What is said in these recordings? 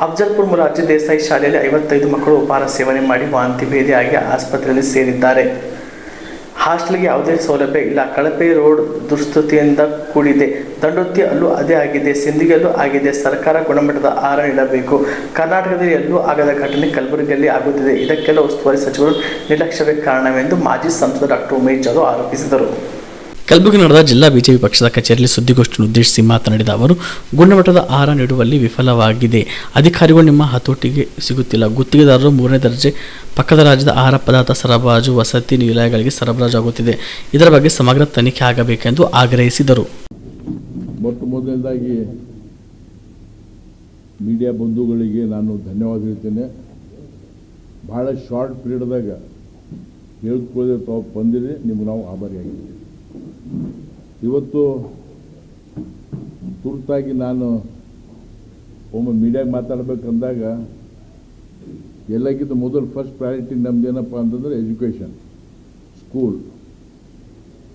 ಅಫ್ಜಲ್ಪುರ್ ಮೊರಾರ್ಜಿ ದೇಸಾಯಿ ಶಾಲೆಯಲ್ಲಿ 55 ಮಕ್ಕಳು ಉಪಹಾರ ಸೇವನೆ ಮಾಡಿ ವಾಂತಿ ಭೇದಿಯಾಗಿ ಆಸ್ಪತ್ರೆಯಲ್ಲಿ ಸೇರಿದ್ದಾರೆ. ಹಾಸ್ಟೆಲ್ಗೆ ಯಾವುದೇ ಸೌಲಭ್ಯ ಇಲ್ಲ. ಕಳಪೆ ರೋಡ್ ದುಸ್ಥಿತಿಯಿಂದ ಕೂಡಿದೆ. ದಂಡೋತಿ ಅಲ್ಲೂ ಅದೇ ಆಗಿದೆ. ಸಿಂಧಿಗಲ್ಲೂ ಆಗಿದೆ. ಸರ್ಕಾರ ಗುಣಮಟ್ಟದ ಆಹಾರ ನೀಡಬೇಕು. ಕರ್ನಾಟಕದಲ್ಲಿ ಎಲ್ಲೂ ಆಗದ ಘಟನೆ ಕಲಬುರಗಿಯಲ್ಲಿ ಆಗುತ್ತಿದೆ. ಇದಕ್ಕೆಲ್ಲ ಉಸ್ತುವಾರಿ ಸಚಿವರು ನಿರ್ಲಕ್ಷ್ಯವೇ ಕಾರಣವೆಂದು ಮಾಜಿ ಸಂಸದ ಡಾಕ್ಟರ್ ಉಮೇಶ್ ಜಾಧವ್ ಆರೋಪಿಸಿದರು. ಕಲಬುರಗಿ ನಡೆದ ಜಿಲ್ಲಾ ಬಿಜೆಪಿ ಪಕ್ಷದ ಕಚೇರಿಯಲ್ಲಿ ಸುದ್ದಿಗೋಷ್ಠಿಯನ್ನು ಉದ್ದೇಶಿಸಿ ಮಾತನಾಡಿದ ಅವರು, ಗುಣಮಟ್ಟದ ಆಹಾರ ನೀಡುವಲ್ಲಿ ವಿಫಲವಾಗಿದೆ. ಅಧಿಕಾರಿಗಳು ನಿಮ್ಮ ಹತೋಟಿಗೆ ಸಿಗುತ್ತಿಲ್ಲ. ಗುತ್ತಿಗೆದಾರರು 3ನೇ ದರ್ಜೆ ಪಕ್ಕದ ರಾಜ್ಯದ ಆಹಾರ ಪದಾರ್ಥ ಸರಬರಾಜು ವಸತಿ ನಿಲಯಗಳಿಗೆ ಸರಬರಾಜು ಆಗುತ್ತಿದೆ. ಇದರ ಬಗ್ಗೆ ಸಮಗ್ರ ತನಿಖೆ ಆಗಬೇಕೆಂದು ಆಗ್ರಹಿಸಿದರು. ಮೊದಲನೇದಾಗಿ ಮೀಡಿಯಾ ಬಂಧುಗಳಿಗೆ ನಾನು ಧನ್ಯವಾದ ಹೇಳ್ತೇನೆ. ಭಾಳ ಶಾರ್ಟ್ ಪೀರಿಯಡ್ದಾಗ ಹೇಳ್ಕೊಳ್ಳದೆ ತಾವು ಬಂದಿರಿ, ನಿಮ್ಗೆ ನಾವು ಆಭಾರಿಯಾಗಿದ್ದೀವಿ. ಇವತ್ತು ತುರ್ತಾಗಿ ನಾನು ಒಮ್ಮೆ ಮೀಡಿಯಾಗೆ ಮಾತಾಡಬೇಕಂದಾಗ ಎಲ್ಲಕ್ಕಿಂತ ಮೊದಲು ಫಸ್ಟ್ ಪ್ರಯಾರಿಟಿ ನಮ್ದು ಏನಪ್ಪ ಅಂತಂದರೆ ಎಜುಕೇಷನ್, ಸ್ಕೂಲ್.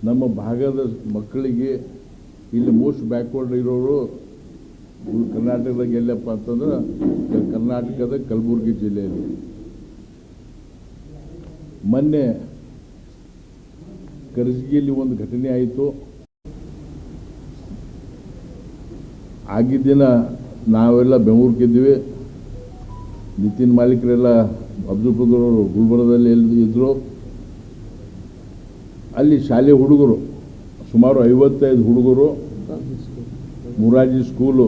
ನಮ್ಮ ಭಾಗದ ಮಕ್ಕಳಿಗೆ ಇಲ್ಲಿ ಮೋಸ್ಟ್ ಬ್ಯಾಕ್ವರ್ಡ್ ಇರೋರು ಕರ್ನಾಟಕದಾಗ ಎಲ್ಲಪ್ಪ ಅಂತಂದ್ರೆ ಕರ್ನಾಟಕದ ಕಲಬುರಗಿ ಜಿಲ್ಲೆಯಲ್ಲಿ. ಮೊನ್ನೆ ಕರ್ಜಿಗಿಯಲ್ಲಿ ಒಂದು ಘಟನೆ ಆಯಿತು. ಆಗಿದ್ದಿನ ನಾವೆಲ್ಲ ಬೆಂಗಳೂರಿಗಿದ್ದೀವಿ. ನಿತಿನ್ ಮಾಲೀಕರೆಲ್ಲ ಅಬ್ದುಲ್ಪುರದವರು ಗುಲ್ಬರ್ಗದಲ್ಲಿ ಇದ್ದರು. ಅಲ್ಲಿ ಶಾಲೆ ಹುಡುಗರು ಸುಮಾರು 55 ಹುಡುಗರು, ಮೊರಾರ್ಜಿ ಸ್ಕೂಲು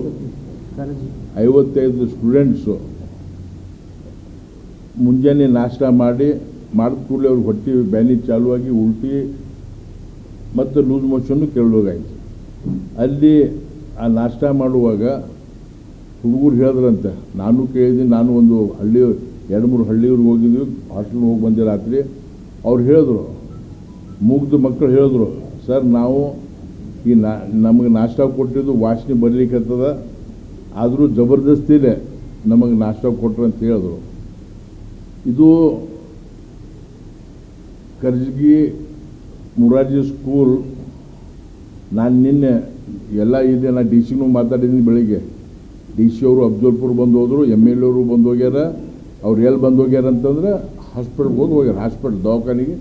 55 ಸ್ಟೂಡೆಂಟ್ಸು ಮುಂಜಾನೆ ನಾಷ್ಟ ಮಾಡಿದ ಕೂಡಲೇ ಅವ್ರಿಗೆ ಹೊಟ್ಟೆ ಬ್ಯಾನಿ ಚಾಲುವಾಗಿ ಉಲ್ಟಿ ಮತ್ತು ಲೂಸ್ ಮೋಷನ್ನು ಕೇಳೋಗಾಯ್ತು. ಅಲ್ಲಿ ಆ ನಾಷ್ಟ ಮಾಡುವಾಗ ಹುಡುಗರು ಹೇಳಿದ್ರಂತೆ, ನಾನು ಕೇಳಿದ್ದೀನಿ. ನಾನು ಒಂದು ಹಳ್ಳಿ 2-3 ಹಳ್ಳಿಯವ್ರಿಗೆ ಹೋಗಿದ್ವಿ, ಹಾಸ್ಟೆಲ್ಗೆ ಹೋಗಿ ಬಂದೆ ರಾತ್ರಿ. ಅವ್ರು ಹೇಳಿದ್ರು, ಮುಗ್ದು ಮಕ್ಕಳು ಹೇಳಿದ್ರು, ಸರ್ ನಾವು ಈ ನಮಗೆ ನಾಷ್ಟ ಕೊಟ್ಟಿದ್ದು ವಾಸನೆ ಬರಲಿಕ್ಕತ್ತದ, ಆದರೂ ಜಬರ್ದಸ್ತಿಲೇ ನಮಗೆ ನಾಷ್ಟ ಕೊಟ್ಟರು ಅಂತ ಹೇಳಿದ್ರು. ಇದು ಕರ್ಜಗಿ ಮೊರಾರ್ಜಿ ಸ್ಕೂಲ್. ನಾನು ನಿನ್ನೆ ಎಲ್ಲ ಇದೆ, ನಾನು ಡಿ ಸಿನೂ ಮಾತಾಡಿದ್ದೀನಿ. ಬೆಳಿಗ್ಗೆ ಡಿ ಸಿ ಅವರು ಅಫ್ಜಲ್ಪುರ್ ಬಂದು ಹೋದರು, MLA ಅವರು ಬಂದು ಹೋಗ್ಯಾರ. ಅವ್ರು ಎಲ್ಲಿ ಬಂದು ಹೋಗ್ಯಾರ ಅಂತಂದ್ರೆ ಹಾಸ್ಪಿಟ್ಲ್ಗೆ ಹೋಗ್ಯಾರ, ಹಾಸ್ಪಿಟ್ಲ್ ದವಾಖಾನೆಗೆ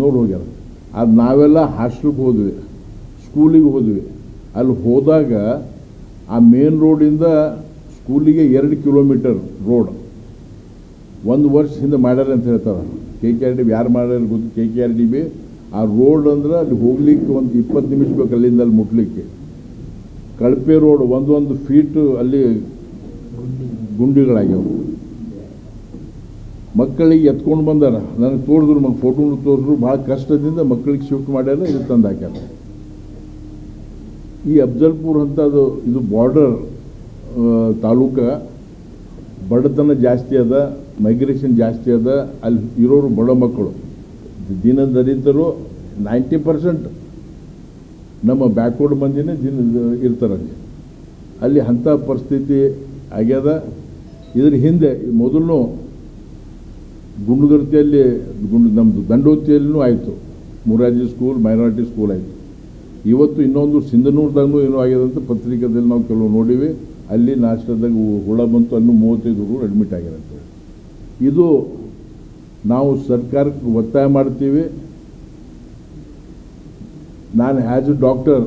ನೋಡಿ ಹೋಗ್ಯಾರ. ಅದು ನಾವೆಲ್ಲ ಹಾಸ್ಟೆಲ್ಗೆ ಹೋದ್ವಿ, ಸ್ಕೂಲಿಗೆ ಹೋದ್ವಿ. ಅಲ್ಲಿ ಹೋದಾಗ ಆ ಮೇನ್ ರೋಡಿಂದ ಸ್ಕೂಲಿಗೆ 2 ಕಿಲೋಮೀಟರ್ ರೋಡ್ 1 ವರ್ಷ ಹಿಂದೆ ಮಾಡ್ಯಾರ ಅಂತ ಹೇಳ್ತಾರೆ. KKRDB ಯಾರು ಮಾಡ್ಯಾರ ಗೊತ್ತು, KKRDB. ಆ ರೋಡ್ ಅಂದ್ರೆ ಅಲ್ಲಿ ಹೋಗ್ಲಿಕ್ಕೆ ಒಂದು 20 ನಿಮಿಷ ಬೇಕು ಅಲ್ಲಿಂದ ಅಲ್ಲಿ ಮುಟ್ಲಿಕ್ಕೆ. ಕಳಪೆ ರೋಡ್, 1 ಫೀಟ್ ಅಲ್ಲಿ ಗುಂಡಿಗಳಾಗ್ಯಾವ. ಮಕ್ಕಳಿಗೆ ಎತ್ಕೊಂಡು ಬಂದಾರ, ನನಗೆ ತೋರಿದ್ರು, ನಮಗೆ ಫೋಟೋನು ತೋರಿದ್ರು. ಭಾಳ ಕಷ್ಟದಿಂದ ಮಕ್ಕಳಿಗೆ ಶಿಫ್ಟ್ ಮಾಡ್ಯಾರ, ಇದು ತಂದು ಹಾಕ್ಯಾರ. ಈ ಅಫ್ಜಲ್ಪುರ್ ಅಂತ ಇದು ಬಾರ್ಡರ್ ತಾಲೂಕ, ಬಡತನ ಜಾಸ್ತಿ ಅದ, ಮೈಗ್ರೇಷನ್ ಜಾಸ್ತಿ ಅದ. ಅಲ್ಲಿ ಇರೋರು ಬಡ ಮಕ್ಕಳು, ದಿನ ದಲಿತರು 90% ನಮ್ಮ ಬ್ಯಾಕ್ವರ್ಡ್ ಮಂದಿನೇ ಇರ್ತಾರೆ ಅಲ್ಲಿ. ಅಂಥ ಪರಿಸ್ಥಿತಿ ಆಗ್ಯದ. ಇದ್ರ ಹಿಂದೆ ಮೊದಲು ಗುಂಡುಗರ್ತಿಯಲ್ಲಿ ನಮ್ಮದು ದಂಡೋತಿಯಲ್ಲೂ ಆಯಿತು, ಮೊರಾರ್ಜಿ ಸ್ಕೂಲ್ ಮೈನಾರಿಟಿ ಸ್ಕೂಲ್ ಆಯಿತು. ಇವತ್ತು ಇನ್ನೊಂದು ಸಿಂಧನೂರ್ದಾಗೂ ಏನೋ ಆಗ್ಯದಂತ ಪತ್ರಿಕೆದಲ್ಲಿ ನಾವು ಕೆಲವು ನೋಡಿವಿ. ಅಲ್ಲಿ ನಾಷ್ಟದಾಗ ಹುಳ ಬಂತು, ಅನ್ನೋ 35 ಹುಡುಗರು ಅಡ್ಮಿಟ್ ಆಗ್ಯಾರಂತೆ. ಇದು ನಾವು ಸರ್ಕಾರಕ್ಕೆ ಒತ್ತಾಯ ಮಾಡ್ತೀವಿ. ನಾನು ಆ್ಯಸ್ ಎ ಡಾಕ್ಟರ್,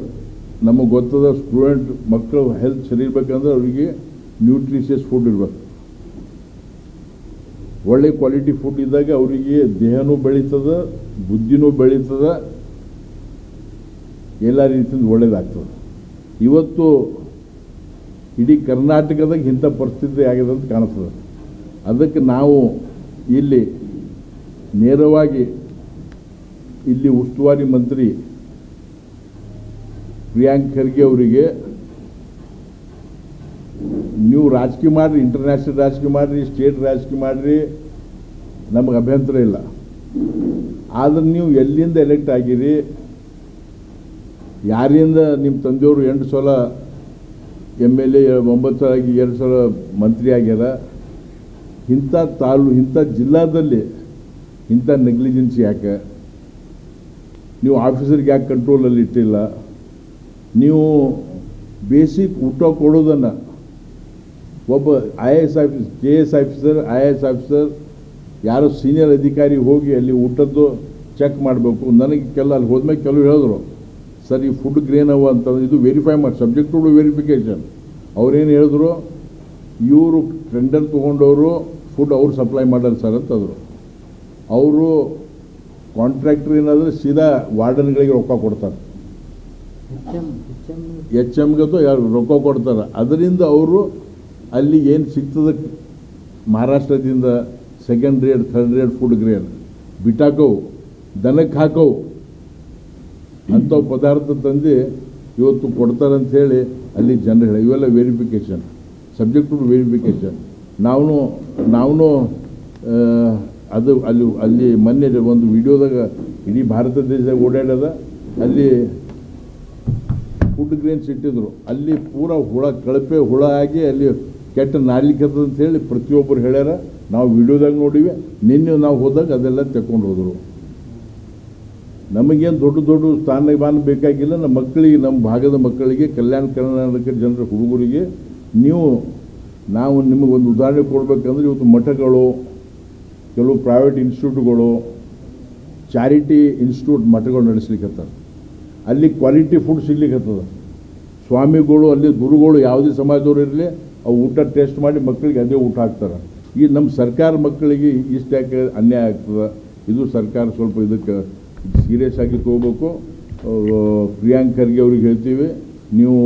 ನಮಗೆ ಗೊತ್ತದ ಸ್ಟೂಡೆಂಟ್ ಮಕ್ಕಳು ಹೆಲ್ತ್ ಸರಿ ಇರಬೇಕಂದ್ರೆ ಅವರಿಗೆ ನ್ಯೂಟ್ರಿಷಿಯಸ್ ಫುಡ್ ಇರಬೇಕು. ಒಳ್ಳೆ ಕ್ವಾಲಿಟಿ ಫುಡ್ ಇದ್ದಾಗ ಅವರಿಗೆ ದೇಹನೂ ಬೆಳೀತದ, ಬುದ್ಧಿನೂ ಬೆಳೀತದ, ಎಲ್ಲ ರೀತಿಯಿಂದ ಒಳ್ಳೇದಾಗ್ತದೆ. ಇವತ್ತು ಇಡೀ ಕರ್ನಾಟಕದಾಗ ಇಂಥ ಪರಿಸ್ಥಿತಿ ಆಗಿದೆ ಅಂತ ಕಾಣಿಸ್ತದೆ. ಅದಕ್ಕೆ ನಾವು ಇಲ್ಲಿ ನೇರವಾಗಿ ಇಲ್ಲಿ ಉಸ್ತುವಾರಿ ಮಂತ್ರಿ ಪ್ರಿಯಾಂಕ್ ಖರ್ಗೆ ಅವರಿಗೆ, ನೀವು ರಾಜಕೀಯ ಮಾಡಿರಿ, ಇಂಟರ್ನ್ಯಾಷನಲ್ ರಾಜಕೀಯ ಮಾಡಿರಿ, ಸ್ಟೇಟ್ ರಾಜಕೀಯ ಮಾಡಿರಿ, ನಮಗೆ ಅಭ್ಯಂತರ ಇಲ್ಲ. ಆದರೆ ನೀವು ಎಲ್ಲಿಂದ ಎಲೆಕ್ಟ್ ಆಗಿರಿ, ಯಾರಿಂದ ನಿಮ್ಮ ತಂದೆಯವರು 8 ಸಲ MLA, 9 ಸಲ ಆಗಿ 2 ಸಲ ಮಂತ್ರಿ ಆಗ್ಯಾರ. ಇಂಥ ಜಿಲ್ಲಾದಲ್ಲಿ ಇಂಥ ನೆಗ್ಲಿಜೆನ್ಸಿ ಯಾಕೆ? ನೀವು ಆಫೀಸರ್ಗೆ ಯಾಕೆ ಕಂಟ್ರೋಲಲ್ಲಿ ಇಟ್ಟಿಲ್ಲ? ನೀವು ಬೇಸಿಕ್ ಊಟ ಕೊಡೋದನ್ನು ಒಬ್ಬ IAS office KS officer IAS officer ಯಾರೋ ಸೀನಿಯರ್ ಅಧಿಕಾರಿ ಹೋಗಿ ಅಲ್ಲಿ ಊಟದ್ದು ಚೆಕ್ ಮಾಡಬೇಕು. ನನಗೆ ಅಲ್ಲಿ ಹೋದ್ಮೇಲೆ ಕೆಲವು ಹೇಳಿದ್ರು, ಸರ್ ಈ ಫುಡ್ ಗ್ರೇನ್ ಅವ ಅಂತಂದ್ರೆ ಇದು ವೆರಿಫೈ ಮಾಡಿ, ಸಬ್ಜೆಕ್ಟ್ ಟು ವೆರಿಫಿಕೇಷನ್. ಅವ್ರೇನು ಹೇಳಿದ್ರು, ಇವರು ಟೆಂಡರ್ ತೊಗೊಂಡವರು ಫುಡ್ ಅವ್ರು ಸಪ್ಲೈ ಮಾಡಲ್ಲ ಸರ್ ಅಂತಂದರು. ಅವರು ಕಾಂಟ್ರಾಕ್ಟ್ರ್ ಏನಾದರೆ ಸೀದಾ ವಾರ್ಡನ್ಗಳಿಗೆ ರೊಕ್ಕ ಕೊಡ್ತಾರೆ, HMಗಂತೂ ಯಾರು ರೊಕ್ಕ ಕೊಡ್ತಾರೆ. ಅದರಿಂದ ಅವರು ಅಲ್ಲಿ ಏನು ಸಿಗ್ತದೆ ಮಹಾರಾಷ್ಟ್ರದಿಂದ second grade third grade food grade ಬಿಟ್ಟಾಕವು, ದನಕ್ಕೆ ಹಾಕವು ಅಂಥವು ಪದಾರ್ಥ ತಂದು ಇವತ್ತು ಕೊಡ್ತಾರಂತ ಹೇಳಿ ಅಲ್ಲಿ ಜನರು ಹೇಳಿ. ಇವೆಲ್ಲ ವೆರಿಫಿಕೇಷನ್, ಸಬ್ಜೆಕ್ಟ್ ಟು ವೆರಿಫಿಕೇಷನ್. ನಾವು ಅದು ಅಲ್ಲಿ ಮೊನ್ನೆ ಒಂದು ವಿಡಿಯೋದಾಗ ಇಡೀ ಭಾರತ ದೇಶದಾಗ ಓಡಾಡ್ಯದ, ಅಲ್ಲಿ ಫುಡ್ ಗ್ರೇನ್ಸ್ ಇಟ್ಟಿದ್ರು, ಅಲ್ಲಿ ಪೂರ ಕಳಪೆ ಹುಳ ಆಗಿ ಅಲ್ಲಿ ಕೆಟ್ಟ ನಾಲಿಕತ್ತದ ಅಂತ ಹೇಳಿ ಪ್ರತಿಯೊಬ್ಬರು ಹೇಳ್ಯಾರ. ನಾವು ವಿಡಿಯೋದಾಗ ನೋಡಿವಿ, ನಿನ್ನೆ ನಾವು ಹೋದಾಗ ಅದೆಲ್ಲ ತೆಕ್ಕೊಂಡು ಹೋದರು. ನಮಗೇನು ದೊಡ್ಡ ಸ್ಥಾನಮಾನ ಬೇಕಾಗಿಲ್ಲ. ನಮ್ಮ ಮಕ್ಕಳಿಗೆ, ನಮ್ಮ ಭಾಗದ ಮಕ್ಕಳಿಗೆ, ಕಲ್ಯಾಣ ಕರ್ನಾಟಕ ಜನರ ಹುಡುಗರಿಗೆ ನಾವು ನಿಮಗೊಂದು ಉದಾಹರಣೆ ಕೊಡಬೇಕಂದ್ರೆ, ಇವತ್ತು ಮಠಗಳು, ಕೆಲವು ಪ್ರೈವೇಟ್ ಇನ್ಸ್ಟಿಟ್ಯೂಟ್ಗಳು, ಚಾರಿಟಿ ಇನ್ಸ್ಟಿಟ್ಯೂಟ್ ಮಠಗಳು ನಡೆಸ್ಲಿಕ್ಕತ್ತಾರೆ. ಅಲ್ಲಿ ಕ್ವಾಲಿಟಿ ಫುಡ್ ಸಿಗ್ಲಿಕ್ಕತ್ತದ. ಸ್ವಾಮಿಗಳು, ಅಲ್ಲಿ ಗುರುಗಳು ಯಾವುದೇ ಸಮಾಜದವ್ರು ಇರಲಿ, ಅವು ಊಟ ಟೇಸ್ಟ್ ಮಾಡಿ ಮಕ್ಕಳಿಗೆ ಅದೇ ಊಟ ಹಾಕ್ತಾರೆ. ಈ ನಮ್ಮ ಸರ್ಕಾರ ಮಕ್ಕಳಿಗೆ ಇಷ್ಟು ಯಾಕೆ ಅನ್ಯಾಯ ಆಗ್ತದೆ? ಇದು ಸರ್ಕಾರ ಸ್ವಲ್ಪ ಇದಕ್ಕೆ ಸೀರಿಯಸ್ ಆಗಿ ತಗೋಬೇಕು. ಪ್ರಿಯಾಂಕ್ ಖರ್ಗೆ ಅವ್ರಿಗೆ ಹೇಳ್ತೀವಿ, ನೀವು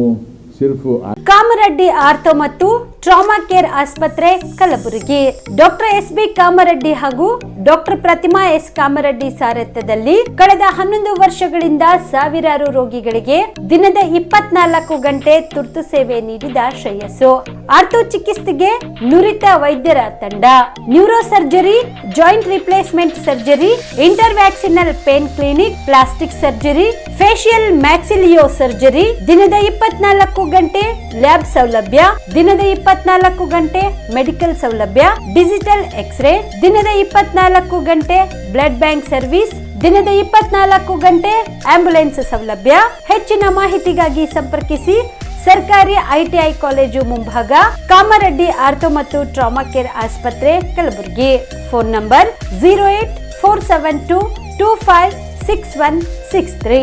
ಸಿರ್ಫ್ ಕಾಮರೆಡ್ಡಿ ಆರ್ಥೋ ಮತ್ತು ಟ್ರಾಮಾ ಕೇರ್ ಆಸ್ಪತ್ರೆ ಕಲಬುರಗಿ. ಡಾಕ್ಟರ್ SB ಕಾಮರೆಡ್ಡಿ ಹಾಗೂ ಡಾಕ್ಟರ್ ಪ್ರತಿಮಾ S ಕಾಮರೆಡ್ಡಿ ಸಾರಥ್ಯದಲ್ಲಿ ಕಳೆದ 11 ವರ್ಷಗಳಿಂದ ಸಾವಿರಾರು ರೋಗಿಗಳಿಗೆ ದಿನದ 24 ಗಂಟೆ ತುರ್ತು ಸೇವೆ ನೀಡಿದ ಶ್ರೇಯಸ್ಸು. ಆರ್ಥೋ ಚಿಕಿತ್ಸೆಗೆ ನುರಿತ ವೈದ್ಯರ ತಂಡ, neuro surgery, joint replacement surgery, interventional pain clinic, plastic surgery, facial maxillo surgery, ದಿನದ 24 ಗಂಟೆ ಲ್ಯಾಬ್ ಸೌಲಭ್ಯ, ದಿನದ 24 ಗಂಟೆ ಮೆಡಿಕಲ್ ಸೌಲಭ್ಯ, ಡಿಜಿಟಲ್ ಎಕ್ಸ್ರೇ, ದಿನದ 24 ಗಂಟೆ ಬ್ಲಡ್ ಬ್ಯಾಂಕ್ ಸರ್ವಿಸ್, ದಿನದ 24 ಗಂಟೆ ಆಂಬ್ಯುಲೆನ್ಸ್ ಸೌಲಭ್ಯ. ಹೆಚ್ಚಿನ ಮಾಹಿತಿಗಾಗಿ ಸಂಪರ್ಕಿಸಿ ಸರ್ಕಾರಿ ITI ಕಾಲೇಜು ಮುಂಭಾಗ, ಕಾಮರೆಡ್ಡಿ ಆರ್ಥೋ ಮತ್ತು ಟ್ರಾಮಾ ಕೇರ್ ಆಸ್ಪತ್ರೆ ಕಲಬುರಗಿ. Phone number 084722566163.